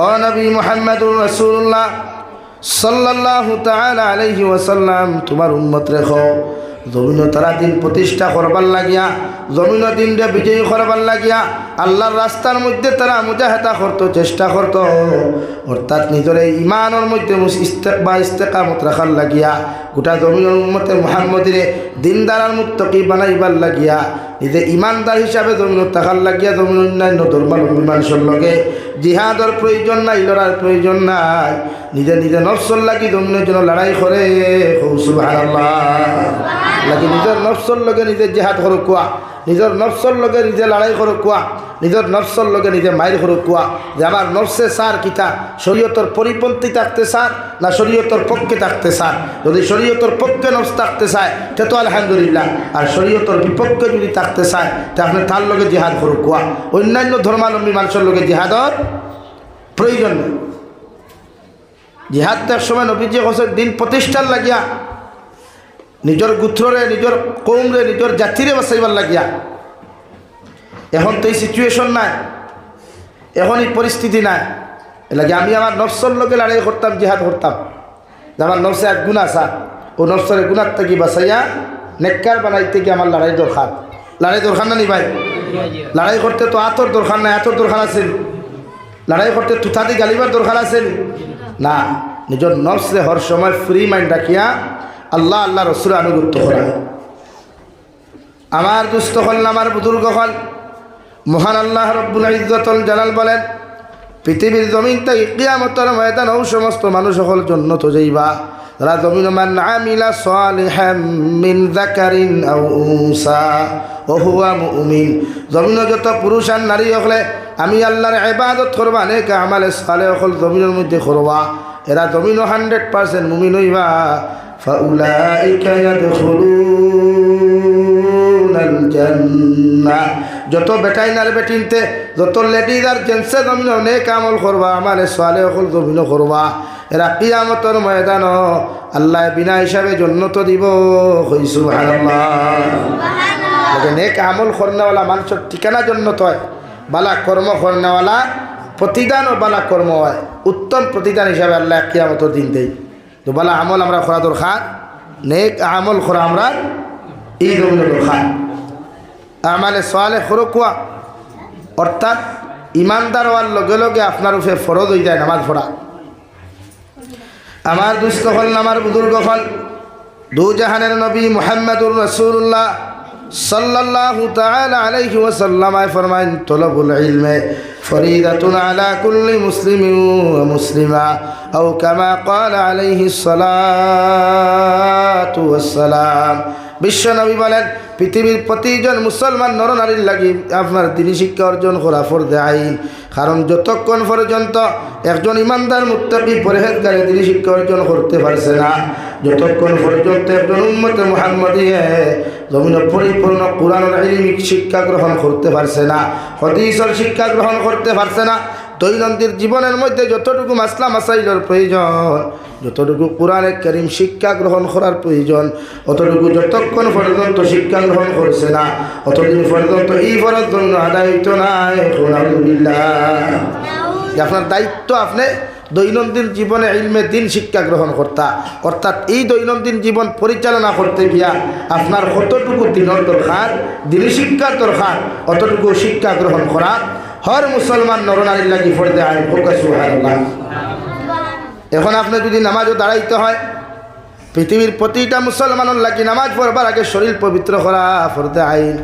ও নবী মুহাম্মদুর রাসূলুল্লাহ সাল্লাল্লাহু তাআলা আলাইহি ওয়াসাল্লাম, তোমার উম্মত রেখো জমিন তারা দিন প্রতিষ্ঠা করবার লাগিয়া, জমিন দিনটা বিজয়ী করবার লাগিয়া আল্লাহর রাস্তার মধ্যে তারা মুজাহাদা করতো, চেষ্টা করতো। অর্থাৎ নিজের এই ইমানের মধ্যে ইস্তেকামত রাখার লাগিয়া গোটা জমিনের উম্মতে মুহাম্মদিরে দিনদার মুত্তাকি বানাইবার লাগিয়া, নিজে ইমানদার হিসাবে জমিন থাকার লাগিয়া জমিন অন্যান্য ধর্মাবলম্বী মানুষের লগে জিহাদর প্রয়োজন নাই, লড়ার প্রয়োজন নাই। নিজে নিজে নফসর লাগি জমিনের জন্য লড়াই করে। সুবহানাল্লাহ। লাগি নিজের নফসর লগে নিজে জিহাদ করো কোয়া, নিজের নফসর লগে নিজে লড়াই করো কোয়া, নিজের নফসর লগে নিজে মাইর করো কোয়া যে আমার নফসে সার কিতা শরীয়তর পরিপন্থী থাকতে সার না শরীয়তর পক্ষে থাকতে সার। যদি শরীয়তর পক্ষে নফস থাকতে চায় তে তো আলহামদুলিল্লাহ, আর শরীয়তর বিপক্ষে যদি থাকতে চায় তা আপনি তার লগে জিহাদ করো কোয়া। অন্যান্য ধর্মাবলম্বী মানুষের লগে জিহাদর প্রয়োজন নেই। জিহাদ এক সময় নবীজি হোসেন দিন প্রতিষ্ঠার লাগিয়া নিজের গুত্ররে, নিজের কৌমরে, নিজের জাতিরে বাঁচাইবার লাগিয়া। এখন তো এই সিচুয়েশন নাই, এখন এই পরিস্থিতি নাই। এর লাগে আমি আমার নফসর লোকে লড়াই করতাম, জিহাদ করতাম। আমার নফসে এক গুণা আসা, ও নফসের গুণার থেকে বাঁচাইয়া নেককার বানাইতে গিয়ে আমার লড়াই দরকার। লড়াই দরকার না নি ভাই? লড়াই করতে তো আতর দরকার নাই, এতর দরকার আছে? লড়াই করতে তুথাদি গালিবার দরকার আছে না? নিজের নফসে হর সময় ফ্রি মাইন্ড রাখিয়া আল্লাহ আল্লাহ রসুল আনুগত্য করা। আমার দুস্থ হল, আমার বুজুর্গ হল, মহান আল্লাহ রব্বুল ইজ্জতুল জালাল বলেন, পৃথিবীর জমিন তাই কিয়ামতের ময়দান ও সমস্ত মানুষ হল জন্নত যাইবা যারা জমিন মান আমিলা সালিহাম মিন যাকারিন আও উনসা ওয়া হুয়া মুমিন। জমিন যত পুরুষ আর নারী হলে আমি আল্লাহর ইবাদত করবা, নেক আমালে সালেহ হল জমিনের মধ্যে করবা, এরা জমিন 100% মুমিন হইবা। ফাউলাইকা ইয়াদখুলুনাল জান্নাহ। যত বেটাই নার বেটিনতে, যত লেডিজ আর জেন্টসে জমিন নেক আমল করবা, আমালে সালেহ হল জমিন করবা, এরা কিয়ামতের ময়দান আল্লাহ বিনা হিসাবে জান্নাত দিব। সুবহানাল্লাহ। নেক আমল করনেওয়ালা মানুষের ঠিকানা জান্নাত হয়, বালা কর্ম করনেওয়ালা প্রতিদান ও বালা কর্ম হয়, উত্তম প্রতিদান হিসাবে আল্লাহ কিয়ামতের দিন দেয়। তো বালা আমল আমরা করা দরকার, নেক আমল করা আমরা এই জমিনের দরকার। আমালে সালেহ খরকুয়া অর্থাৎ ইমানদার হওয়ার লগে লগে আপনার উপরে ফরজ হয়ে যায় নামাজ পড়া। আমার দুস্থ হল, আমার বুজুর্গ হল, দু জাহানের নবী মুহাম্মদুর রাসূলুল্লাহ সাল্লাল্লাহু তাআলা আলাইহি ওয়াসাল্লাম ফরমায়েন, তলবুল ইলমে ফরিদাতুন আলা কুল্লি মুসলিমিন ওয়া মুসলিমা আও কামা ক্বালা আলাইহিস সালাতু ওয়াস সালাম। বিশ্ব নবী বলেন, পৃথিবীর প্রতিজন মুসলমান নরনারীর লাগি আপনার দিনী শিক্ষা অর্জন করা ফরজে আইন। কারণ যতক্ষণ পর্যন্ত একজন ইমানদার মুত্তাকি পরহেজগার দিনী শিক্ষা অর্জন করতে পারছে না, যতক্ষণ পর্যন্ত একজন উম্মতে মুহাম্মদিয়ে জমিনে পরিপূর্ণ কোরআনের ইলমিক শিক্ষা গ্রহণ করতে পারছে না, হাদিসের শিক্ষা গ্রহণ করতে পারছে না, দৈনন্দিন জীবনের মধ্যে যতটুকু মাসলা মাসাইলের প্রয়োজন, যতটুকু কোরআনে কারীম শিক্ষা গ্রহণ করার প্রয়োজন, অতটুকু যতক্ষণ পর্যন্ত শিক্ষা গ্রহণ করছে না, অতদিন পর্যন্ত এই ফরজ জন্য আদায় হইতো না। আলহামদুলিল্লাহ। আপনার দায়িত্ব আপনি দৈনন্দিন জীবনে ইলমে দিন শিক্ষা গ্রহণ করতা, অর্থাৎ এই দৈনন্দিন জীবন পরিচালনা করতে গিয়া আপনার কতটুকু দিনের দরকার, দিনী শিক্ষার দরকার, অতটুকু শিক্ষা গ্রহণ করা হর মুসলমান নরনারীর লাগি ফরজে আইন। সুবহানাল্লাহ। এখন আপনি যদি নামাজও দাঁড়াইতে হয়, পৃথিবীর প্রতিটা মুসলমানের লাগি নামাজ পড়বার আগে শরীর পবিত্র করা ফরজে আইন।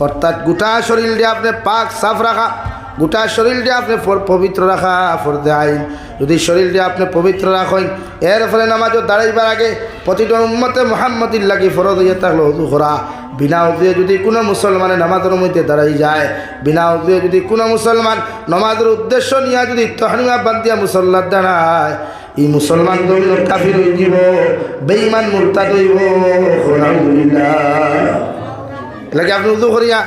অর্থাৎ গোটা শরীর দিয়ে আপনি পাক সাফ রাখা, গোটা শরীর দিয়ে আপনি পবিত্র রাখা ফরজে আইন। যদি শরীর দিয়ে আপনি পবিত্র রাখেন, এর ফলে নামাজও দাঁড়াইবার আগে প্রতিটা উম্মতে মুহাম্মদির লাগি ফরজ হইয়া থাকলে ওযু করা। বিনা উযুয়ে যদি কোনো মুসলমানের নামাজের মধ্যে দাঁড়াই যায়, বিনা উযুয়ে যদি কোনো মুসলমান নামাজের উদ্দেশ্য নিয়ে যদি তাহরিমা বান্ধিয়া মুসল্লার দাঁড়ায়, এই মুসলমান জমিনের কাফির হয়ে যাব, বেঈমান মুরতাদ হইব। আলহামদুলিল্লাহ। এলাকে আপনি উযু করিয়া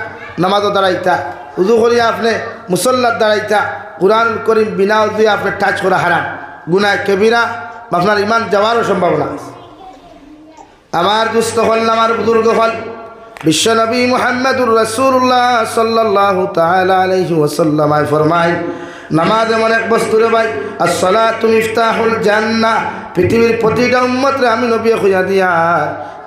নামাজও দাঁড়াইতা, উযু করিয়া আপনি মুসল্লার দাঁড়াইতা, কুরআন করিম বিনা উযুয়ে আপনি টাচ করা হারাম, গুনাহ কবিরা, আপনার ইমান যাওয়ারও সম্ভাবনা। আমার দুস্থ হল, আমার বুজুর্গ হল, বিশ্বনবী মুহাম্মদুর রাসূলুল্লাহ সাল্লাল্লাহু তাআলা আলাইহি ওয়াসাল্লাম ফরমায়, নামাজ এমন এক বস্তু রে ভাই, আসসালাতু মিফতাহুল জান্নাহ। পৃথিবীর প্রতিটা উম্মতরে আমি নবী কইয়া দিয়া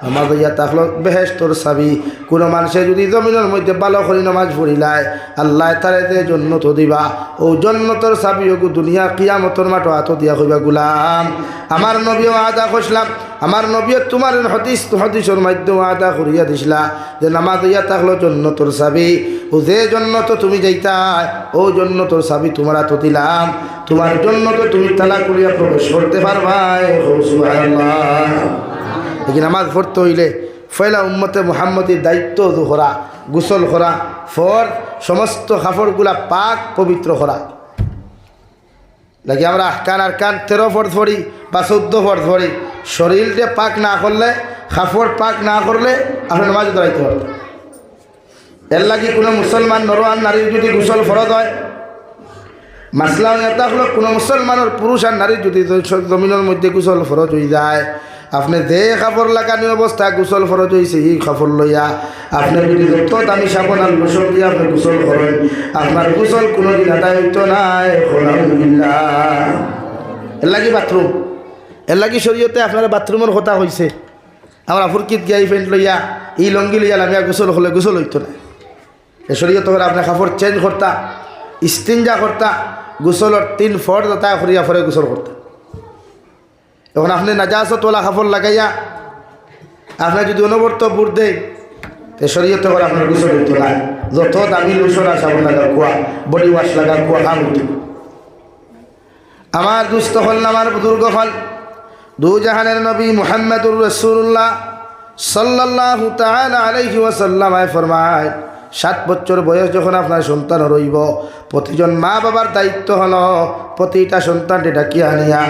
নামাজ হইয়া থাকলো বেহেশতর চাবি। কোনো মানুষে যদি জমিনের মধ্যে ভালো করে নামাজ পড়িলায় আল্লাহ তারে যে জন্নত দিবা, ও জন্নতর চাবি ওগু দুনিয়া কিয়ামতর মাঠো হাত দিয়া কইবা গুলাম আমার নবীও আদা কইসলাম, আমার নবীও তোমার হদিসের মাধ্যমে আদা করিয়া দিছিলা যে নামাজ হইয়া থাকলো জন্নতর চাবি। ও যে জন্নত তুমি যাইতা ও জন্নতর চাবি তোমার হাত দিলাম, তোমার জন্য তো তুমি তালা করিয়া প্রবেশ করতে পারবাই। সুবহানাল্লাহ। এই নামাজ পড়তে হইলে ফয়লা উম্মতে মুহাম্মদের দায়িত্ব করা, গোসল করা, ফর সমস্ত কাপড়গুলা পাক পবিত্র করা লাগে। আমরা আহকান আর কান 13 ফর্দ পড়ি বা 14 ফর্দ পড়ি, শরীরটা পাক না করলে, কাপড় পাক না করলে আপনি নামাজ দাঁড়াইতে পারবেন। এর লাগে কোনো মুসলমান নর আর নারীর যদি গোসল ফরজ হয়, মাসলা এটা হলো কোনো মুসলমানের পুরুষ আর নারীর যদি জমিনের মধ্যে গোসল ফরজ হয়ে যায়, আপনি যে কাপড় লাগানি অবস্থায় গোসল ফরজ হয়েছে এই কাপড় লইয়া আপনি যদি যত দামি সাবন আর গোসল দিয়ে আপনি গোসল করেন, আপনার গোসল কোনো দিন আদায় হইতো নাই। এর লাগি বাথরুম, এর লাগি শরীয়তে আপনারা বাথরুমের কথা হয়েছে। আমরা ফুরকিত গিয়া ফ্রেন্ড লইয়া এই লঙ্গি লইয়া লামিয়া গোসল হলে গোসল হইতো না। এ শরীয়ত করে আপনার কাপড় চেঞ্জ করতা, ইস্তিনজা করতা, গোসলের 3 ফর্দ তা করিয়া ফরে গোসল করতা। এখন আপনি নাজাসত তোলা কাপড় লাগাইয়া আপনার যদি অনবর্ত বুট দেয় তো শরীয়ত করে আপনার গোসল হইতো না। যত দামি লোশন আর সাবন লাগা কুয়া, বডি ওয়াশ লাগা কুয়া কাম হইতো। আমার দুস্থ হল না, আমার বুজুর্গ হল, দু জাহানের নবী মুহাম্মদুর রাসূলুল্লাহ সাল্লাল্লাহু তাআলা আলাইহি ওয়াসাল্লাম ফরমায় 7 বছর বয়স যখন আপনার সন্তান রইব, প্রতিজন মা বাবার দায়িত্ব হলো প্রতিটা সন্তানটি ডাকিয়া আনিয়া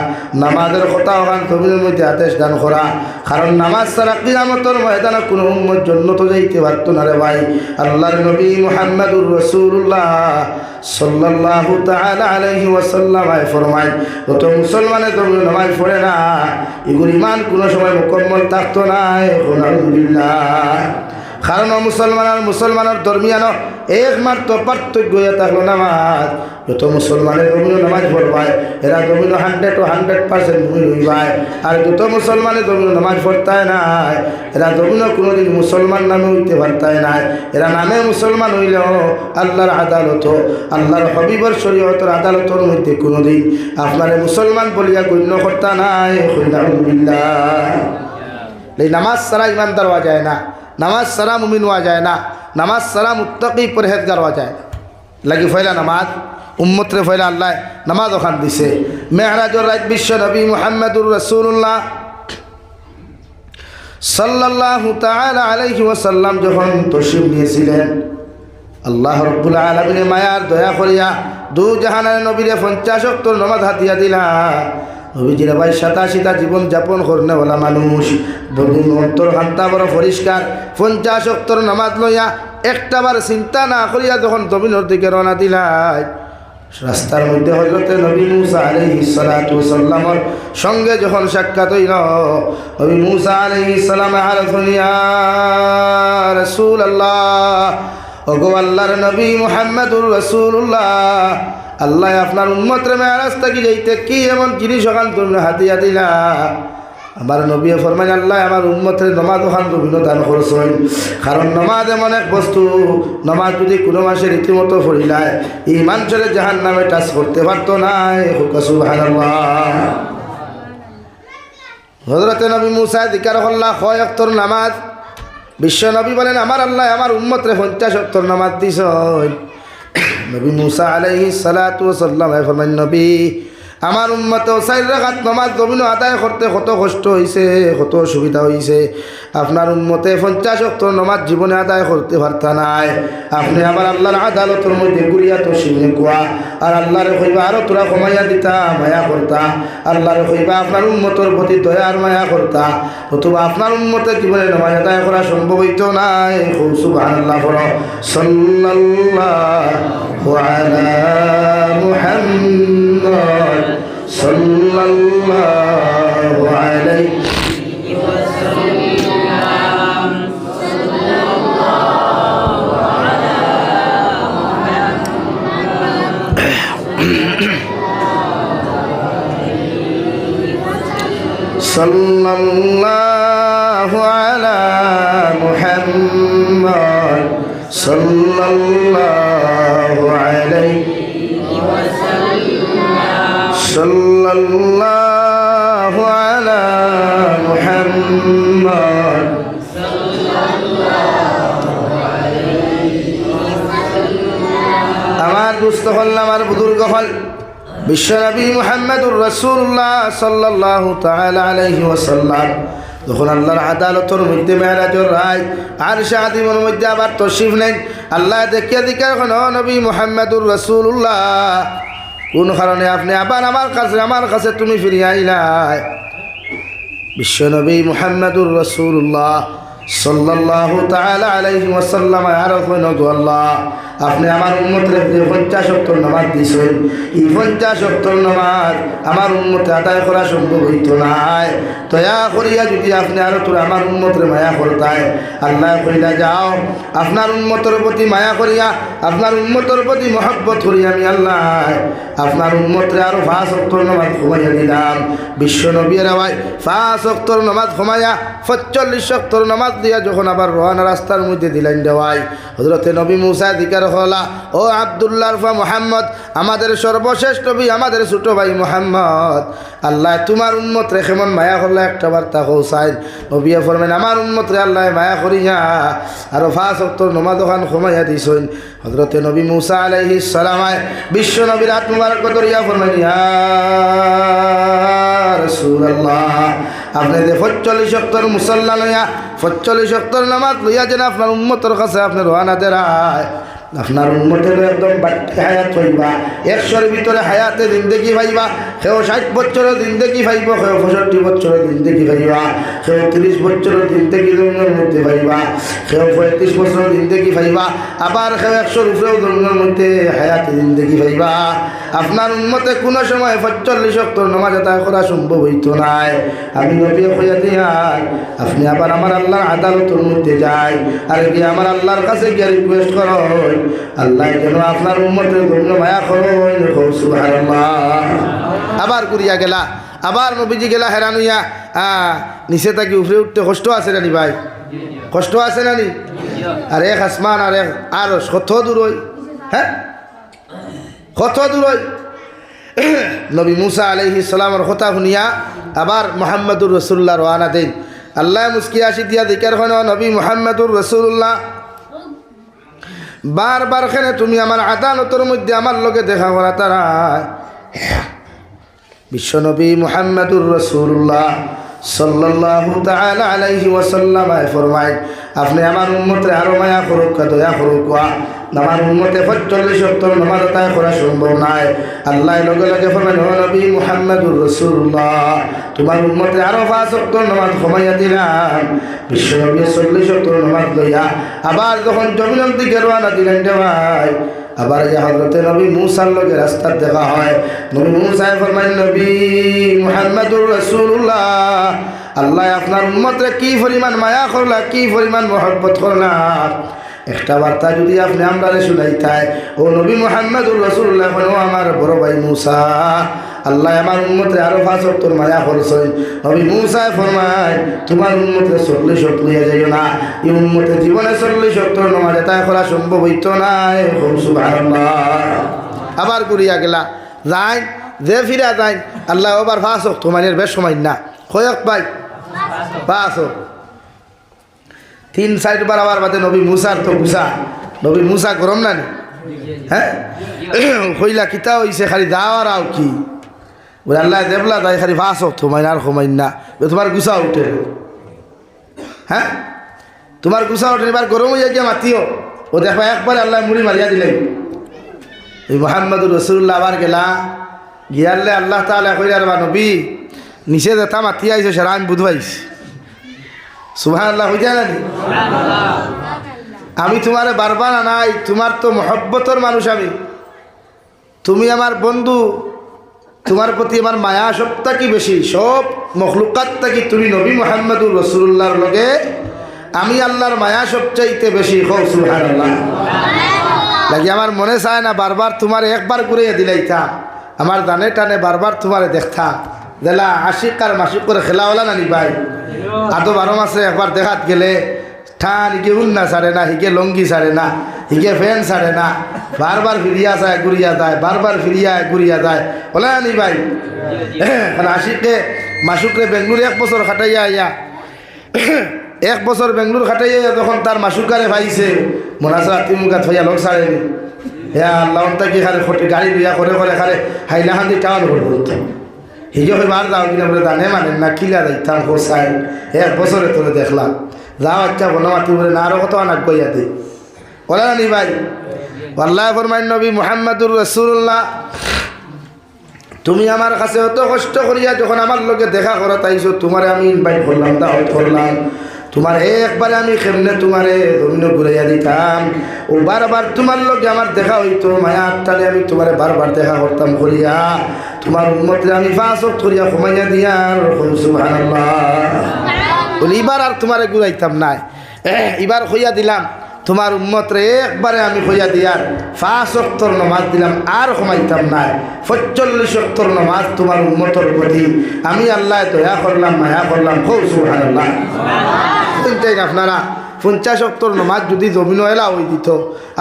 নামাজের কথা ওখান জমিনের মধ্যে আদেশ দান করা। কারণ নামাজ ছাড়া কিয়ামতের ময়দানে কোনো উম্মত জান্নাতে যাইতে পারত না রে ভাই। আল্লাহর নবী মুহাম্মদুর রাসূলুল্লাহ সাল্লাল্লাহু তাআলা আলাইহি ওয়াসাল্লাম ফরমায়, যত মুসলমানের জমিনে নামাজ পড়ে না এগুলো ইমান কোনো সময় মুকম্মল থাকতো না। আলহামদুলিল্লাহ। কারণ মুসলমানের দরমিয়ানো একমাত্র পার্থক্য হয়ে থাকলো নামাজ। যত মুসলমানের জমিন নামাজ পড়বায় এরা জমিন 100% মুমিন হইবায়, আর যত মুসলমানের জমিন নামাজ পড়তায় নাই এরা জমিন কোনোদিন মুসলমান নামে হইতে পারতায় নাই। এরা নামে মুসলমান হইলেও আল্লাহর আদালত, আল্লাহর হবিবর শরীয়তের আদালতের মধ্যে কোনোদিন আপনার মুসলমান বলিয়া গণ্য করতা নাই। আলহামদুলিল্লাহ। এই নামাজ ছাড়া ইমানদার হওয়া যায় না, নামাজ ছাড়া মুমিন হওয়া যায় না, নামাজ ছাড়া মুত্তাকি পরহেজগার হওয়া যায় না। লাগি ফয়লা নামাজ উম্মতরে ফয়লা আল্লাহ নামাজ ওখান দিছে। মেহরাজুর রাত বিশ্ব নবী মুহাম্মদুর রাসূলুল্লাহ সাল্লাল্লাহু তাআলা আলাইহি ওয়াসাল্লাম যখন তশরিফ নিয়েছিলেন, আল্লাহ রাব্বুল আলামিনের মায়ার দয়া করিয়া দু জাহানের নবীরে 50 ওয়াক্ত নামাজ হাতিয়া দিলা। নবীজিরা ভাই 87টা জীবন যাপন করনেওয়ালা মানুষ, অন্তর খান্তা বড় পরিষ্কার। 50 ওয়াক্ত নামাজ লইয়া একটাবার চিন্তা না করিয়া যখন জমিনের দিকে রওনা দিলাই, রাস্তার মধ্যে হযরতে নবী মুসা আলাইহিস সালাতু ওয়াস সালামের সঙ্গে যখন সাক্ষাৎ হইল, নবী মুসা আলাইহিস সালাম আরফুন ইয়া রাসূলুল্লাহ, ওগো আল্লাহর নবী মুহাম্মদুর রাসূলুল্লাহ, আল্লাহ আপনার উম্মতরে মেরাজ থেকে যাইতে কি এমন জিনিস ওখান তুমি হাতিয়া দিলা। আমার নবী ফরমান, আল্লাহ আমার উম্মতের নামাজ ওখান তুমি দান করছেন। কারণ নামাজ এমন এক বস্তু, নামাজ যদি কোনো মাসে রীতিমতো পড়িলায় এই মানুষের জাহান্নামে টাচ করতে পারতো না। সুবহানাল্লাহ। হযরতে নবী মুসা জিকির করলা 6 ওয়াক্তর নামাজ। বিশ্ব নবী বলেন, আমার আল্লাহ আমার উম্মতরে 50 ওয়াক্তর নামাজ দিছেন। নবী মুসা আলাইহিস সালাতু ওয়াস সালাম ফরমান, নবী আমার উম্মতে 4 রাকাত নামাজ জমিন আদায় করতে কত কষ্ট হয়েছে, কত অসুবিধা হয়েছে। আপনার উম্মতে 50 ওয়াক্ত নামাজ জীবনে আদায় করতে পারতা নাই। আপনি আবার আল্লাহর আদালতের মধ্যে গুলিয়া তো শিবনে কুয়া, আর আল্লাহরে কইবা আরো তোরা কমাইয়া দিতা, মায়া করতা। আল্লাহরে কইবা আপনার উম্মতের প্রতি দয়া আর মায়া করতা, অথবা আপনার উম্মতে জীবনে নামাজ আদায় করা সম্ভব হইতো নাই। সুবহানাল্লাহ। সাল্লাল্লাহু আলা মুহাম্মদ সাল্লাল্লাহু আলাইহি ওয়াসাল্লাম। সাল্লাল্লাহু আলা মুহাম্মদ সাল্লাল্লাহু আলা মুহাম্মদ সাল্লাল্লাহু আলাইহি সাল্লাল্লাহু আলা মুহাম্মদ আমার দুস্থ হল আমার বুজুর্গ হল বিশ্বনবী মুহাম্মদুর রাসূলুল্লাহ সাল্লাল্লাহু তাআলা আলাইহি ওয়াসাল্লাম যখন আল্লাহর আদালতের মধ্যে মেরাজের রায় আর শাহাদিমের মধ্যে আবার তশরিফ নেন আল্লাহ দেখিয়া দিকার নবী মুহাম্মদুর রাসূলুল্লাহ কোন কারণে আপনি আবার আমার কাছে তুমি ফিরিয়ে আইলাই বিশ্বনবী মুহাম্মদুর রাসূলুল্লাহ সাল্লাল্লাহু তাআলা আলাইহি ওয়াসাল্লাম আর কইন গো আল্লাহ আপনি আমার উম্মতের যে 50-70 নামাজ দিছেন এই 50-70 নামাজ আমার উম্মতে আদায় করা সম্ভব হইতো না দয়া করিয়া যদি আপনি আর তোর আমার উম্মতের মায়া করতায় আল্লাহ কইলা যাও আপনার উম্মতের প্রতি মায়া করিয়া আপনার উম্মতের প্রতি মহব্বত করি আমি আল্লাহ আপনার উম্মতের আরো 5 নামাজ ঘুমাইয়া দিলাম বিশ্ব নবীর আওয়াজ 5 নামাজ ঘুমাইয়া 45 নামাজ দিয়া যখন আবার রওনা রাস্তার মধ্যে দিলেন দেওয়াই হযরতে নবী মুসা দিকার হলা ও আব্দুল্লাহ রফা মুহাম্মদ আমাদের সর্বশেষ নবী আমাদের ছোট ভাই মুহাম্মদ আল্লাহ তোমার উম্মত রে কেমন মায়া করলা একটা বার্তা কৌসাইন নবী ফরমাইন আমার উম্মত রে আল্লাহ মায়া করিয়া আর 5 ওয়াক্ত নামাজ ওখান ঘুমাইয়া দিছেন হযরতে নবী মুসা আলাইহিস সালাম বিশ্ব নবীর হাত মুবারক ধরিয়া ফরমাইন ইয়া রাসূলুল্লাহ আপনি যে 45 ওয়াক্তের মুসাল্লা লইয়া 45 ওয়াক্তের নামাজ লইয়া যেন আপনার উম্মতের কাছে আপনি রওনা দেরায় আপনার উম্মতের একদম বাড়তি হায়াত হইবা 100-এর ভিতরে হায়াতে জিন্দেগি পাইবা কেউ 60 বছরের জিন্দেগি পাইব কেউ 65 বছরের জিন্দেগি পাইবা কেউ 30 বছরের জিন্দেগি দুনিয়ার মধ্যে পাইবা কেউ 35 বছরের জিন্দেগি পাইবা আবার কেউ 100-এর উপরেও দুনিয়ার মধ্যে হায়াতে জিন্দেগি পাইবা আপনার উম্মতে কোনো সময় 45 ওয়াক্ত নামাজ আদায় করা সম্ভব হইতো না আমি নবী কইয়া দিয়াই আপনি আবার আমার আল্লাহর আদালতের মধ্যে যাই আর কি আমার আল্লাহর কাছে গিয়ে রিকোয়েস্ট করো আল্লাহ যেন আপনার উম্মতের জন্য মায়া করেন সুবহানাল্লাহ আবার করিয়া গেলা আবার নবীজি গেলা হেরান হইয়া নিচে থাকি উপরে উঠতে কষ্ট আছে নানি ভাই কষ্ট আছে নানি আর এক আসমান আর এক আর কত দূর হই হ্যাঁ কত দূর হই নবী মুসা আলাইহিস সালামের কথা শুনিয়া আবার মুহাম্মদুর রাসূলুল্লাহ রওনা দেন আল্লাহ মুস্কি আসি দিয়া দিকার হন নবী মুহাম্মদুর রাসূলুল্লাহ বারবার খেনে তুমি আমার আদালতের মধ্যে আমার লগে দেখা করা তারা বিশ্বনবী মুহাম্মদুর রাসূলুল্লাহ সাল্লাল্লাহু তাআলা আলাইহি ওয়াসাল্লাম ফরমায় আপনি আমার উম্মতের আরো মায়া করুক দয়া করুক আমার উম্মতে 45 ওয়াক্ত নামাজ আদায় করা সম্ভব নয় আল্লাহ লগে লগে ফরমায় ও নবী মুহাম্মদুর রাসূলুল্লাহ তোমার উম্মতে আরো 5 ওয়াক্ত নামাজ কমাইয়া দিলাম বিশ্বনবী 40 ওয়াক্ত নামাজ লইয়া আবার যখন জমিনের দিকে রওনা দিলেন ভাই আবার এই হযরতে নবী মুসার লগে রাস্তা দেখা হয় নবী মুসা ফরমায় নবী মুহাম্মদুর রাসূলুল্লাহ আল্লাহ আপনার উম্মতরে কি পরিমাণ মায়া করলা কি পরিমাণ মহব্বত করলা একটা বার্তা যদি আপনি আমরারে শুনাইতাই ও নবী মুহাম্মদুর রাসূলুল্লাহ ও আমার বড় ভাই মুসা আল্লাহ আমার উম্মতরে আরো 5 ওয়াক্ত মায়া করছেন নবী মুসা ফরমায় তোমার উম্মতরে 40 ওয়াক্ত লইয়া যাইও না এই উম্মতের জীবনে 40 ওয়াক্ত নামাজ আদায় করা সম্ভব হইতো না সুবহানাল্লাহ আবার করিয়া গেলা যাই যে ফিরা যাই আল্লাহ আবার 5 ওয়াক্ত মানের বেশ সময় না কয়ক ভাই 5 ওয়াক্ত 3-4 বার আবার বাদে নবী মুসার তো গুসা নবী মুসা গরম না হ্যাঁ কইলা কিতা হইছে খালি যাওয়ার আও কি বলে আল্লাহ দেবলা তাই খালি 5 ওয়াক্ত মাইনার কমাইন না তোমার গুসা উঠে হ্যাঁ তোমার গুসা উঠে এবার গরম হইয়া গিয়া মাতিও ও দেখবা একবার আল্লাহ মুড়ি মারিয়া দিলেন এই মুহাম্মদুর রাসূলুল্লাহ আবার গেলা গিয়ারলে আল্লাহ তাআলা কইরা রে নবী নিচে যেটা মাতি আইছে সেটা আমি বুঝবাইছি সুবহানাল্লাহ হইয়া না আমি তোমারে বারবার নাই তোমার তো মহব্বতর মানুষ আমি তুমি আমার বন্ধু তোমার প্রতি আমার মায়া সবটা কি বেশি সব মখলুকাত থাকি তুমি নবী মুহাম্মদুর রাসূলুল্লাহর লগে আমি আল্লাহর মায়া সবচাইতে বেশি কও সুবহানাল্লাহ লাগি আমার মনে চায় না বারবার তোমার একবার ঘুরে দিলাইতা আমার দানে টানে বারবার তোমারে দেখতা জেলা আশিক আর মাসিক করে খেলা হলা নানি ভাই আদো 12 মাসে একবার দেখাত গেলে ঠান হিকে উন্না ছাড়ে না, হিকে লঙ্গি ছাড়ে না, হিকে ফ্যান ছাড়ে না, বারবার ফিরিয়া যায় ঘুরিয়া যায়, বারবার ফিরিয়া ঘুরিয়া যায় বলে নানি ভাই। আশিকে মাসুকরে বেঙ্গলুর 1 বছর খাটাইয়া আইয়া 1 বছর বেঙ্গলুর খাটাইয়া যখন তার মাসুকারে ভাইছে মনাসা তুমি গাছ হইয়া লোক ছাড়েনি হ্যাঁ আল্লাহ কি খারে গাড়ি বিয়া করে করে খারে হাইলাহান্দি টাউন করতো হিজো বার যাও কিনা বলে জানে মানে না কিলা যাইতাম কোসাই 1 বছরে তোরে দেখলাম যাও আচ্ছা বনমাতি বলে না আরো কত আনাক বইয়াতে বলে নি ভাই। আল্লাহ ফরমাইন নবী মুহাম্মদুর রাসূলুল্লাহ তুমি আমার কাছে অত কষ্ট করিয়া যখন আমার লোকে দেখা করো তাইছো তোমারে আমি ইনভাইট করলাম দাওয়াত করলাম তোমার একবারে আমি কেমনে তোমারে জমিন ঘুরাইয়া দিতাম ও বারবার তোমার লোকে আমার দেখা হইতো মায়া আটটালে আমি তোমারে বারবার দেখা করতাম করিয়া তোমার উম্মতরে আমি 5 ওয়াক্ত করিয়া ঘুমাইয়া দিয়ার সুবহানাল্লাহ বলি এবার আর তোমারে ঘুরাইতাম না এবার হইয়া দিলাম তোমার উম্মতরে একবারে আমি হইয়া দিয়ার 5 ওয়াক্তর নামাজ দিলাম আর ঘুমাইতাম না 45 ওয়াক্তর নামাজ তোমার উম্মতর প্রতি আমি আল্লাহ দয়া করলাম মায়া করলাম সুবহানাল্লাহ। শুনতেন আপনারা 50 ওয়াক্তর নামাজ যদি জমিন এলা হয়ে দিত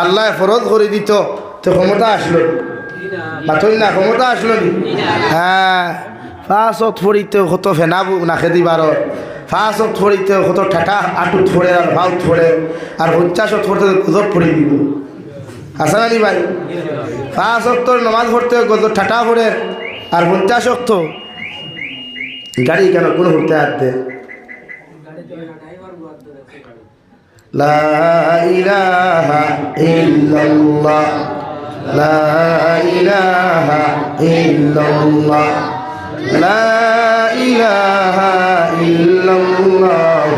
আল্লাহ ফরজ করে দিত তো ক্ষমতা আসলো বাতই না ক্ষমতা আসলো নি হ্যাঁ 5 ওয়াক্ত পড়িতে কত ফেনাবু নাখে দিবার 5 ওয়াক্ত পড়িতে কত ঠাটা আটুত পড়ে আর ভাউত পড়ে আর 50 ওয়াক্ত পড়তে গজব পড়ে দিব আসা নি ভাই 5 ওয়াক্তর নামাজ পড়তে গজব ঠাটা পড়ে আর 50 ওয়াক্ত গাড়ি কেন কোনো পড়তে আসতে লা ইলাহা ইল্লাল্লাহ লা ইলাহা ইল্লাল্লাহ লা ইলাহা ইল্লাল্লাহ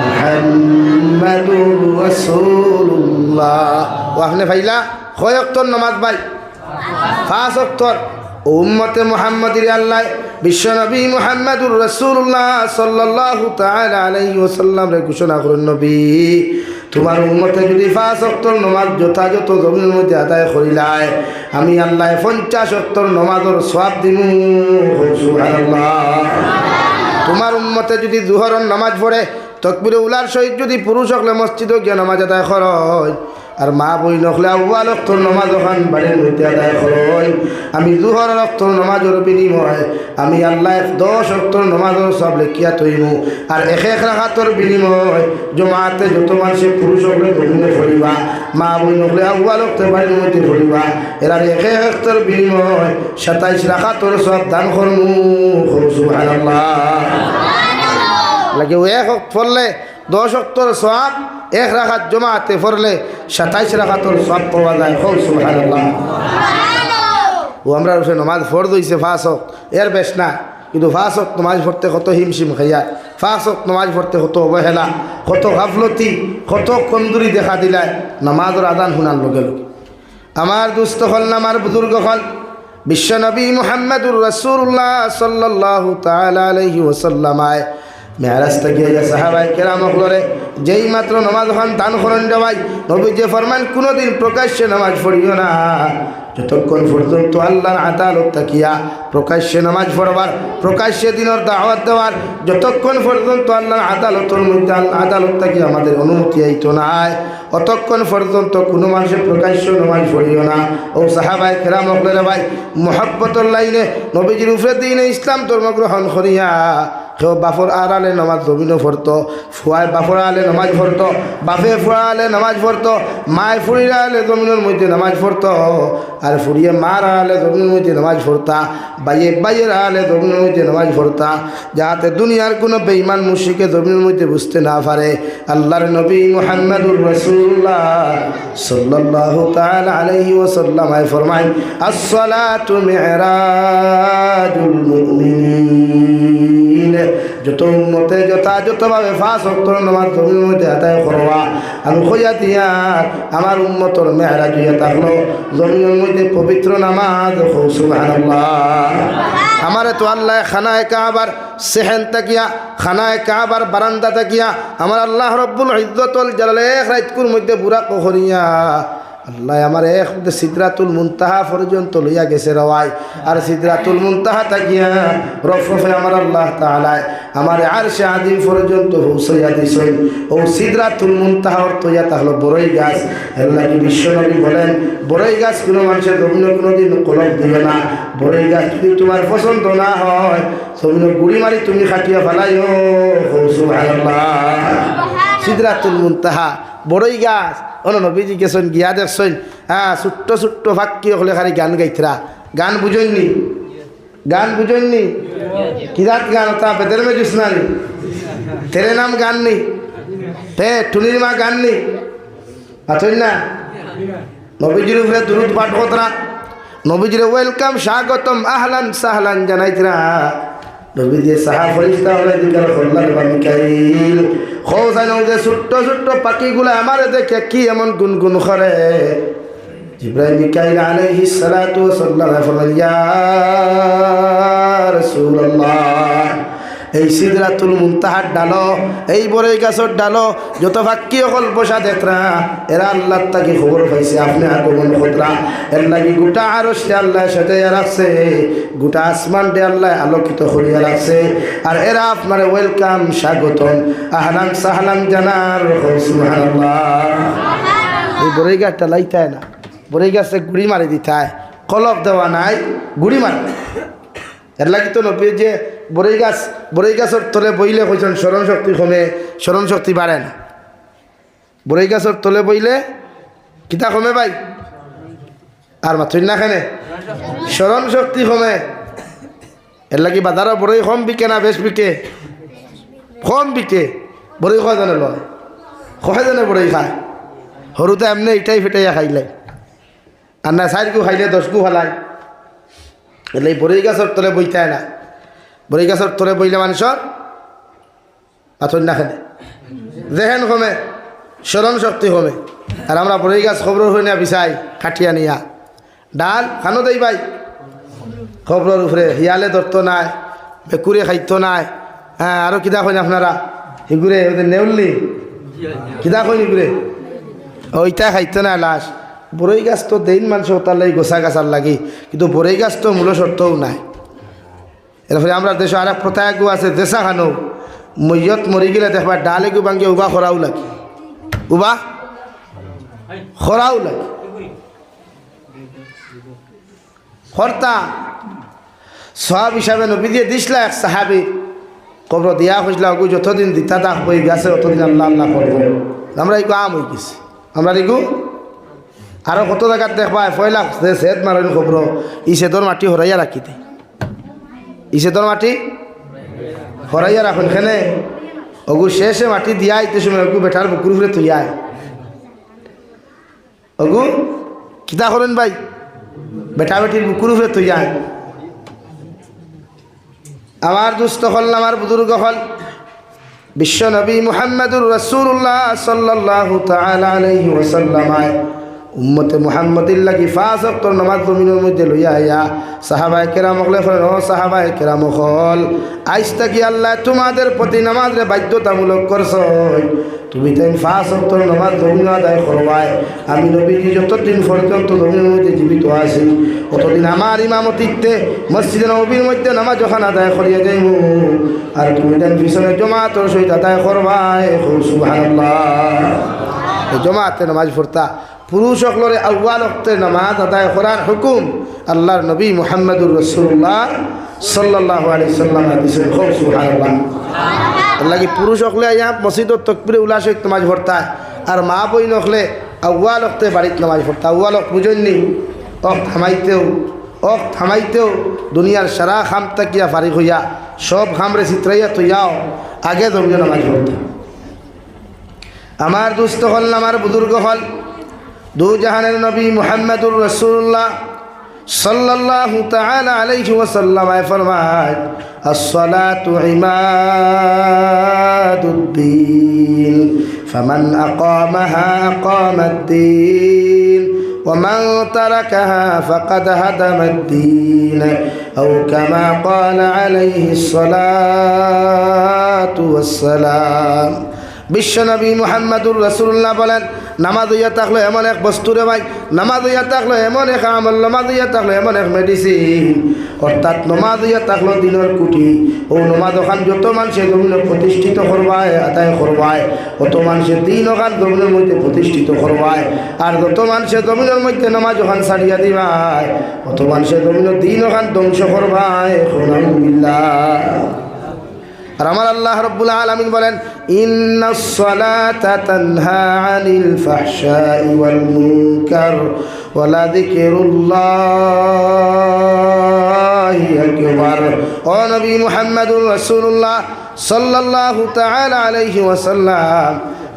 মুহাম্মাদুর রাসূলুল্লাহ। ওয়াহনে ভাইলা কয় ওয়াক্তর নামাজ ভাই 5 ওয়াক্তর উম্মতে মুহাম্মাদির আল্লাহ বিশ্বনবী মুহাম্মদুর রাসূলুল্লাহ সাল্লাল্লাহু তাআলা আলাইহি ওয়াসাল্লাম রে ঘোষণা করেন নবী তোমার উম্মতে যদি 5 ওয়াক্তর নামাজ যথাযথ জমিনের মধ্যে আদায় করিলায় আমি আল্লাহ 50 ওয়াক্তর নামাজের সওয়াব দিমু সুবহানাল্লাহ। তোমার উম্মতে যদি জোহরের নামাজ পড়ে তাকবীরে উলার সহিত যদি পুরুষ হলে মসজিদে গিয়ে নামাজ আদায় করে আর মা বই নখলে আউ্বাল ওয়াক্তর নামাজ ওখান বাড়ির মধ্যে আদায় করই আমি জোহরের ওয়াক্তর নামাজের বিনিময় আমি আল্লাহ 10 ওয়াক্তর নামাজের সব লেখিয়া তৈমু আর 1 রাকাতের বিনিময় জমাতে যত মানুষে পুরুষ হলে জমিনে পড়িবা মা বই নখলে আউ্বাল ওয়াক্তর বাড়ির মধ্যে পড়িবা এরা 1 ওয়াক্তর বিনিময় 27 রাকাতের সব দান করমু সুবহানাল্লাহ। লাগে এক ওয়াক্ত পড়লে 10 ওয়াক্তর সওয়াব 1 রাকাত জমাতে পড়লে 27 রাকাতের সওয়াব পাওয়া যায় সুবহানাল্লাহ। ও আমরা রসে নামাজ ফরজ হইছে 5 ওয়াক্ত এর বেশ না কিন্তু 5 ওয়াক্ত নামাজ পড়তে কত হিমশিম খাইয়া 5 ওয়াক্ত নামাজ পড়তে কত অবহেলা কত গাফলতি কত কমজোরি দেখা দিলায় নামাজের আযান শুনার লগে লগে আমার দুস্থ হল না আমার বুজুর্গ হল বিশ্বনবী মুহাম্মদুর রাসূলুল্লাহ সাল্লাল্লাহু তাআলা আলাইহি ওয়াসাল্লাম মেরাজ থেকে সাহাবায়ে কেরাম হলরে যেই মাত্র নামাজ খান দান করেন ভাই নবী যে ফরমান কোনদিন প্রকাশ্যে নামাজ পড়িও না যতক্ষণ পর্যন্ত আল্লাহর আদালত তাকিয়া প্রকাশ্যে নামাজ পড়বার প্রকাশ্যে দিনের দাওয়াত দেওয়ার যতক্ষণ পর্যন্ত আল্লাহর আদালতের মধ্যে আদালত তাকিয়া আমাদের অনুমতি আইতো নাই অতক্ষণ পর্যন্ত কোনো মানুষের প্রকাশ্য নামাজ পড়িও না। ও সাহাবায়ে কেরাম হলরে ভাই মুহাব্বতের লাইনে নবীজির উপরে দিনে ইসলাম ধর্ম গ্রহণ করিয়া কেউ বাফর আড়ালে নামাজ জমিনও পড়তো ফুয়ায় বাফর আলে নামাজ পড়তো বাপে ফুয়া আলে নামাজ পড়তো মায় ফুড়িরা আলে জমিনের মধ্যে নামাজ পড়তো আর ফুড়িয়ে মার আলে জমিনের মধ্যে নামাজ পড়তা বাইয়ের আলে জমিনের মধ্যে নামাজ পড়তা যাতে দুনিয়ার কোনো বেঈমান মুশরিকে জমিনের মধ্যে বুঝতে না পারে। আল্লাহর নবী মুহাম্মদুর রাসূলুল্লাহ সাল্লাল্লাহু তাআলা আলাইহি ওয়াসাল্লাম ফরমায় আস-সালাতু মি'রাজুল মুমিনিন যত উম্মতে যথাযথভাবে 5 ওয়াক্ত নামাজ জমিনের মধ্যে আদায় করবা আমি কইয়া দিয়ার আমার উম্মতর মেহরাজ হইয়া থাকলো জমিনের মধ্যে পবিত্র নামাজ সুবহানাল্লাহ। আমারে তো আল্লাহ খানায়ে কাবার সেহেন তাকিয়া খানায়ে কাবার বারান্দা তাকিয়া আমার আল্লাহ রব্বুল ইজ্জতুল জালালে এক রাতকুর মধ্যে বুড়া করিয়া আল্লাহ আমার এক সিদরাতুল মুনতাহা পর্যন্ত লইয়া গেছে রওয়াই আর সিদরাতুল মুনতাহা তাকিয়া রফরফে আমার আল্লাহ তাআলা আমার আরশে আযীম পর্যন্ত পৌঁছাইয়া দিছেন ও সিদরাতুল মুনতাহা অর্থ ইয়া হলো বড়ই গাছ আল্লাহ কি বিশ্বনবী বলেন বড়ই গাছ কোনো মানুষের জমিনে কোনোদিন কলম দিবে না বড়ই গাছ যদি তোমার পছন্দ না হয় জমিনে গুড়ি মারি তুমি খাটিয়া ফেলাইও সুবহানাল্লাহ সিদরাতুল মুনতাহা বড়ই গাছ নবীজি গেছেন গিয়া দেখছেন ছোট্ট ছোট্ট ফাঁকি হলে খালি গান গাইতরা গান বুঝেননি গান বুঝেননি কিরাত গান তা বেদের মে জুসনানি তেরে নাম গান নি তে টুনির মা গান নি আছেন না নবীজির উপরে দুরূদ পাঠ করতরা নবীজির ওয়েলকাম স্বাগতম আহলান সাহলান জানাইতরা নবীজি সাহা ফরিস্তা হলে দিকার খল্লাল বা মিকাইল খোজানো যে ছোট্ট ছোট্ট পাখিগুলো আমারে দেখে কি এমন গুনগুন করে জিবরাইল মিকাইল আলাইহিস সালাতু ওয়াস সালাম ফরমান ইয়া রাসূলুল্লাহ এই সিদরাতুল মুনতাহার ডালো এই বড়ই গাছের ডালো যত ফাঁকি হল বসা দেখরা এরা আল্লাহ তাকে খবর পাইছে আপনি আগমন খতরা এর লাগি গোটা আরশে আল্লাহ সাজাইয়া রাখছে গোটা আসমান দে আল্লাহ আলোকিত করিয়া রাখছে আর এরা আপনার ওয়েলকাম স্বাগতম আহলান সাহলান জানার সুবহানাল্লাহ এই বড়ই গাছটা লাইতায় না বড়ই গাছে গুড়ি মারি দিতায় কলপ দেওয়া নাই গুড়ি মারে এর লাগি তো নবী যে বড়ই গাছের তলে বইলে কইছেন স্মরণ শক্তি কমে স্মরণ শক্তি বাড়ে না বড়ই গাছের তলে বইলে কিতা কমে ভাই আর মাথুর না খানে স্মরণ শক্তি কমে এর লাগি বাজারও বড়ই কম বিকে না বেশ বিকে কম বিকে বড়ই কয়জনে লয় কয়জনে বড়ই খায় সরুতে এমনি ইটাই ফিটাইয়া খাইলে আর না 4 গু খাইলে 10 গু ফেলায় এলে বড়ই গাছের তলে বইতায় না বড়ই গাছের তলে বইলে মানুষের পাথর না খেলে জেহেন কমে স্মরণ শক্তি কমে আর আমরা বড়ই গাছ খবর হই না বিছাই কাটিয়া নিয়া ডাল খানো দেই ভাই খবরের উপরে হিয়ালে ধরতো নাই বেকুরে খাইতো নাই হ্যাঁ আরও কিতা কইন আপনারা এগুড়ে ওদের নেউললি কিতা কইন এগুড়ে ওইটা খাইতো না লাশ বড়ই গাছ তো দেইন মানুষ তার লাগে গোসা গাছার লাগে কিন্তু বড়ই গাছ তো মূল শর্তও নাই এরপরে আমরা দেশে আর এক প্রথা একগু আছে দেশা খানো মৈয়ত মরি গেলে দেখবা ডাল এগু ভাঙ্গে উবা খরাও লাগে উবা খরাও লাগে খরতা সব হিসাবে নবী দিয়ে দিসলা এক সাহাবি কবর দিয়া খুঁজলা ওগু যতদিন দিতা দাখ বই গাছে অতদিন আল্লাহ আল্লাহ করবো আমরা এগু আম হয়ে গেছি আমরা এগু আরো কত জায়গার দেখবা পয়লা সেদ মারেন খবর ই সেদর মাটি হরাইয়া রাখি দে ই সেদর মাটি হরাইয়া রাখুন খেনে অগু শেষে মাটি দিয়া আইতে সময় অগু বেটার বুকুর উপরে তুইয়ায় অগু কিতা করেন ভাই বেটা বেটির বুকুর উপরে তুইয়ায় আমার দুস্থ হল আমার বুজুর্গ হল বিশ্ব নবী মুহাম্মদুর রাসূলুল্লাহ সাল্লাল্লাহু তাআলা আলাইহি ওয়াসাল্লাম উম্মতে মুহাম্মদির লাগি 5 ওয়াক্ত নামাজ জমিনের মধ্যে লইয়া আইয়া সাহাবায়ে কেরাম হলে ও সাহাবায়ে কেরাম হল আইস্তা কি আল্লাহ তোমাদের প্রতি নামাজে বাধ্যতামূলক করছো তুমি তাই 5 ওয়াক্ত নামাজ জমিন আদায় করবাই আমি নবীজি যতদিন পর্যন্ত জমিনের মধ্যে জীবিত আছি ততদিন আমার ইমামতিতে মসজিদে নববীর মধ্যে নামাজ যখন আদায় করিয়া যাইব আর তুমি তাই পিছনে জমাতের সহিত আদায় করবাই সুবহানাল্লাহ জমাতে নামাজ পড়তা পুরুষ সকলের আউয়াল ওয়াক্তে নামাজ আদায় করার হুকুম আল্লাহর নবী মুহাম্মদুর রাসূলুল্লাহ সাল্লাল্লাহু আলাইহি সাল্লাম হাদিসে খুব সুবহানাল্লাহ আল্লাহ কি পুরুষ সকলে আইয়া মসজিদত তাকবীরে উলা সহিত নামাজ পড়তা আর মা বই নখলে আউয়াল ওয়াক্তে বাড়িতে নামাজ পড়তা আউয়াল ওয়াক্ত বুঝেননি থামাইতেও দুনিয়ার সারা খাম তাকিয়া ফারিক হইয়া সব খামরে চিত্রাইয়া তৈয়াও আগে জমিয়ে নামাজ পড়তা আমার দুস্থ হল আমার বুজুর্গ হল দু জাহানের নবী মুহাম্মদুর রাসূলুল্লাহ সাল্লাল্লাহু তাআলা আলাইহি ওয়াসাল্লাম ফরমায় as-salatu imaduddin faman aqamaha aqama ad-din wa man tarakaha faqad hadama ad-din aw kama qala alayhi as-salatu was-salam বিশ্বনবী মুহাম্মদুর রাসূলুল্লাহ বলেন নামাজ হইয়া থাকলো এমন এক বস্তু রে ভাই, নামাজ হইয়া থাকলো এমন এক আমল, নামাজ হইয়া থাকলো এমন এক মেডিসিন, অর্থাৎ নমাজ হইয়া থাকলো দিনের কুটি। ও নমাজ ওখান যত মানুষের জমিনে প্রতিষ্ঠিত করবায়, আদায় করবায়, অত মানুষের দিন ওখান জমিনের মধ্যে প্রতিষ্ঠিত করবায়। আর যত মানুষের জমিনের মধ্যে নামাজ ওখান ছাড়িয়া দিবায়, অত মানুষের জমিনের দিন ওখান ধ্বংস করবায়। আর আমার আল্লাহ রাব্বুল আলামিন বলেন, ইন্নাস সালাতা তানহা আনিল ফাহশাই ওয়াল মুনকার ওয়া লাযিকরুল্লাহি আকবার। ও নবী মুহাম্মদুর রাসূলুল্লাহ সাল্লাল্লাহু তাআলা আলাইহি ওয়াসাল্লাম,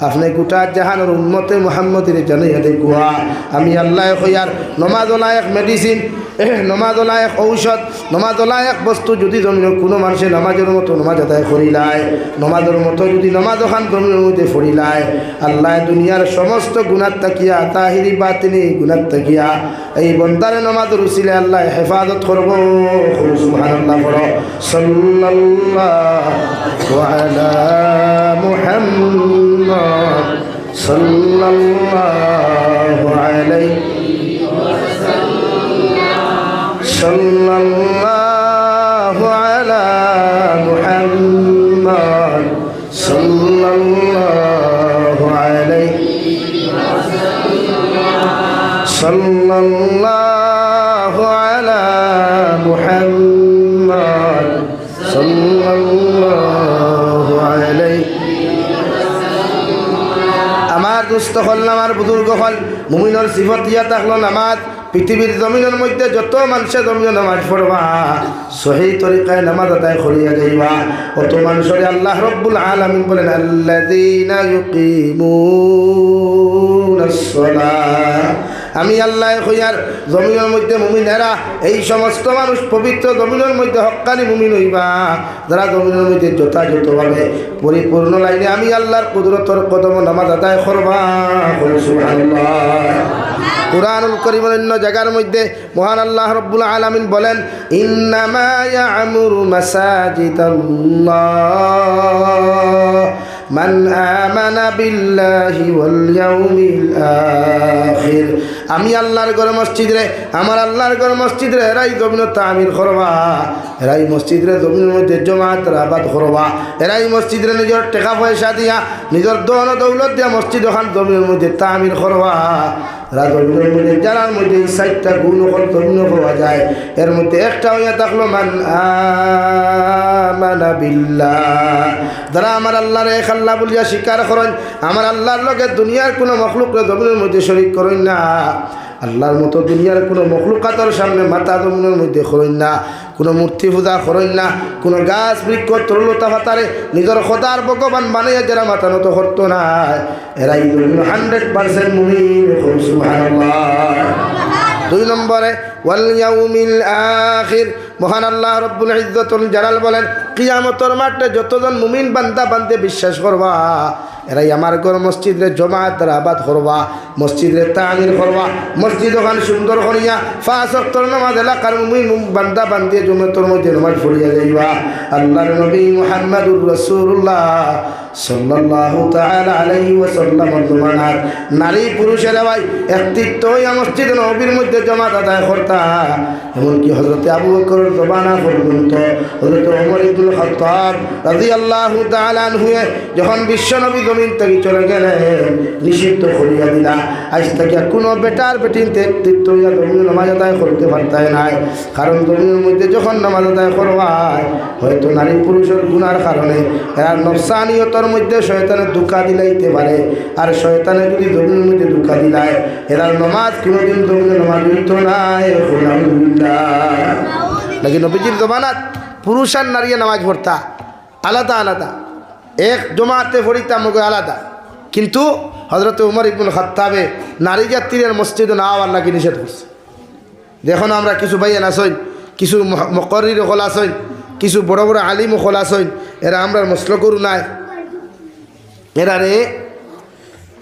আপনি গোটা জাহানের উম্মতে মুহাম্মদের জানাইয়া দেখুয়া, আমি আল্লাহ কইয়ার নমাজ হলা এক মেডিসিন, নমাজ হলা এক ঔষধ, নমাজ হলা এক বস্তু। যদি জমিনের কোনো মানুষের নামাজের মতো নমাজ আদায় করিলায়, নমাজের মতো যদি নমাজ ওখান জমিনের মধ্যে পড়িলায়, আল্লাহ দুনিয়ার সমস্ত গুনাহ তাকিয়া, তাহিরি বাতিনি গুনাহ তাকিয়া এই বন্দারে নমাজের উসিলে আল্লাহ হেফাজত করব। সুবহানাল্লাহ পড়ো। সাল্লাল্লাহু আলা মুহাম্মাদ সাল্লাল্লাহু আলাইহি সাল্লাল্লাহু আলা মুহাম্মাদ সাল্লাল্লাহু আলাইহি সাল্লাল্লাহু আলা মুহাম্মাদ সাল্লাল্লাহু আলাইহি। আমার দুস্থ হল, আমার বুজুর্গ হল, মুমিনের সিফত ইয়া থাকলো নামাজ। পৃথিবীর জমিনের মধ্যে যত মানুষের জমিনে নামাজ পড়বা, সহি তরিকায় নামাজ আদায় করিয়া যাইবা, অত মানুষের আল্লাহ রব্বুল আলামিন বলেন, আল্লাযীনা ইউকিমুনাস সালাহ। আমি আল্লাহ কইয়ার জমিনের মধ্যে মুমিনেরা, এই সমস্ত মানুষ পবিত্র জমিনের মধ্যে হক্কানি মুমিন হইবা, যারা জমিনের মধ্যে যথাযথভাবে পরিপূর্ণ লাইনে আমি আল্লাহর কুদরতর কদম নামাজ আদায় করবা। সুবহানাল্লাহ। কুরআনুল কারীমের অন্য জায়গার মধ্যে মহান আল্লাহ রাব্বুল আলামিন বলেন, ইন্নামা ইয়া'মুরু মাসাজিদাল্লাহ মান আমানা বিল্লাহি ওয়াল ইয়াউমিল আখির। আমি আল্লাহর ঘর মসজিদ রে, আমার আল্লাহর ঘর মসজিদ রে এরাই জমিন তামির করবা, এরাই মসজিদ রে জমিনের মধ্যে জমাত আবাদ করবা, এরাই মসজিদ রে নিজের টাকা পয়সা দিয়া, নিজের ধন দৌলত দিয়া মসজিদ ওখান জমিনের মধ্যে তামির করবা। রাজমিনের মধ্যে জানার মধ্যে ৬০টা গুণ জমিন পাওয়া যায়, এর মধ্যে একটা হইয়া থাকলো মান আমানা বিল্লাহ। যারা আমার আল্লাহর এক আল্লাহ বলিয়া স্বীকার করেন, আমার আল্লাহর লগে দুনিয়ার কোনো মখলুকরে জমিনের মধ্যে শরীক করেন না, আল্লাহর মতো দুনিয়ার কোনো মখলুকাতের সামনে মাথা জমিনের মধ্যে করেন না, কোনো মূর্তি পূজা করেন না, কোনো গাছ বৃক্ষ তরলতা পাতারে নিজের খোদার ভগবান বানাইয়া যারা মাথা নত করতো না, এরাই 100% মুমিন। সুবহানাল্লাহ। 2 নম্বরে ওয়াল ইয়াউমিল আখির। মহান আল্লাহ রব্বুল ইজ্জতুল জালাল বলেন, কিয়ামতের মাঠে যতজন মুমিন বান্দা বান্দে বিশ্বাস করবা, এরাই আমার ঘর মসজিদ রে জমাত দ্বারা আবাদ করবা, মসজিদ রে তামির করবা, মসজিদ ওখানে সুন্দর করিয়া 5 ওয়াক্ত নামাজ এলাকার মুমিন বান্দা বান্দিয়ে জমাতের মধ্যে নামাজ পড়িয়া যাইবা। আল্লাহর নবী মুহাম্মদুর রাসূলুল্লাহ সাল্লাল্লাহু তাআলা আলাইহি ওয়াসাল্লাম জমানাত নারী পুরুষেরা ভাই একত্রিত হইয়া মসজিদ নববীর মধ্যে জমাত আদায় করতা। এমনকি হযরতে আবু বকর জমানা পর্যন্ত হযরত ওমর ইবনুল খাত্তাব রাদিয়াল্লাহু তাআলা আনহু যখন বিশ্ব নবী জমিন থেকে চলে গেলেন, নিষিদ্ধ করিয়া দিলা, আজ থেকে কোনো বেটার বেটিনতে একত্রিত হইয়া জমিন নামাজ আদায় করতে পারতায় নাই। কারণ জমিনের মধ্যে যখন নামাজ আদায় করবায়, হয়তো নারী পুরুষের গুনার কারণে এরা নফসানিয়তর মধ্যে শয়তানের ধোঁকা দিলাইতে পারে, আর শয়তানে যদি জমিনের মধ্যে ধোঁকা দিলায়, এরা নামাজ কোনোদিন জমিনে নামাজ হইতো নাই। নাকি নবীজির জমানাত পুরুষ আর নারী নামাজ পড়তা আলাদা আলাদা, এক জমাতে পড়িতা মগে আলাদা, কিন্তু হযরত ওমর ইবনুল খাত্তাবে নারী জাতির মসজিদে না আওয়ার নাকি নিষেধ করছে। দেখুন আমরা কিছু ভাইয়ান আসইন, কিছু মুকররির হল আসইন, কিছু বড় বড় আলিম হল আসইন, এরা আমরা মসল করু নাই, এরা রে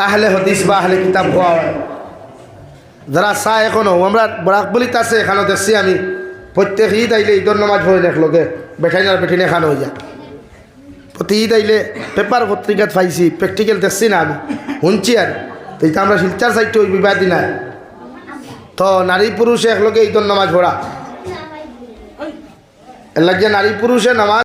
আহলে হাদিস বা আহলে কিতাব হওয়া হয়। যারা চায় এখনও আমরা বরাকবলিত আছে, এখানে দেখছি আমি প্রত্যেক ঈদ আইলে ঈদর নামাজ পড়ে দেখলোকে বেঠাইনার বেঠিনে এখানে হয়ে যায়। প্রতি ঈদ আইলে পেপার পত্রিকাত পাইছি, প্র্যাকটিক্যাল দেখছি না আমি, শুনছি আর তো এইটা আমরা শিলচার সাইডে ওই বিবাদী নাই তো নারী পুরুষে একলগে ঈদর নামাজ পড়া এর লাগে নারী পুরুষে নামাজ